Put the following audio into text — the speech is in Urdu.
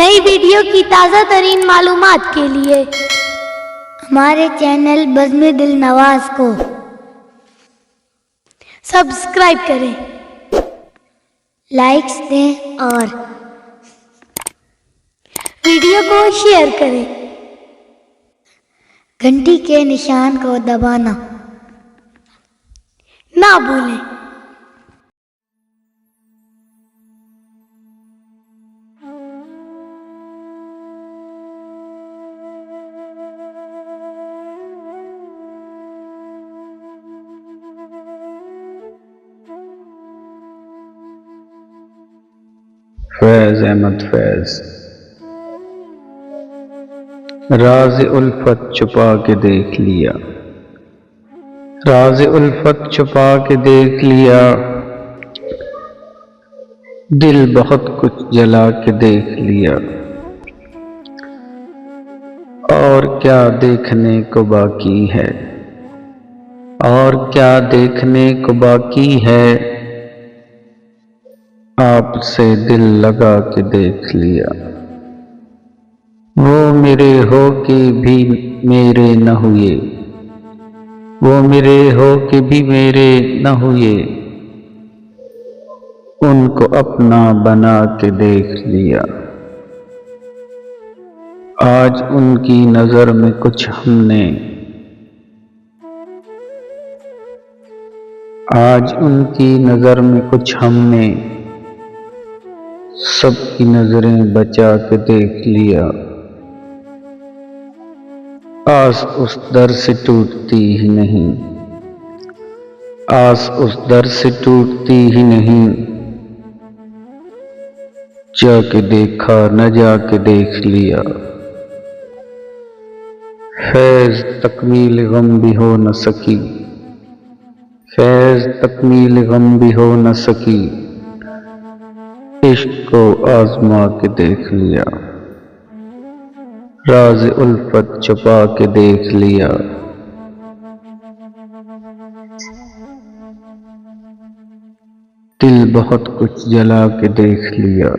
نئی ویڈیو کی تازہ ترین معلومات کے لیے ہمارے چینل بزم دل نواز کو سبسکرائب کریں، لائکس دیں اور ویڈیو کو شیئر کریں۔ گھنٹی کے نشان کو دبانا نہ بھولیں۔ فیض احمد فیض۔ راز الفت چھپا کے دیکھ لیا، راز الفت چھپا کے دیکھ لیا، دل بہت کچھ جلا کے دیکھ لیا، اور کیا دیکھنے کو باقی ہے، اور کیا دیکھنے کو باقی ہے، آپ سے دل لگا کے دیکھ لیا، وہ میرے ہو کے بھی میرے نہ ہوئے، وہ میرے ہو کے بھی میرے نہ ہوئے، ان کو اپنا بنا کے دیکھ لیا، آج ان کی نظر میں کچھ ہم نے، آج ان کی نظر میں کچھ ہم نے، سب کی نظریں بچا کے دیکھ لیا، آس اس در سے ٹوٹتی ہی نہیں، آس اس در سے ٹوٹتی ہی نہیں، جا کے دیکھا نہ جا کے دیکھ لیا، فیض تکمیل غم بھی ہو نہ سکی، فیض تکمیل غم بھی ہو نہ سکی، عشق کو آزما کے دیکھ لیا، راز الفت چھپا کے دیکھ لیا، دل بہت کچھ جلا کے دیکھ لیا۔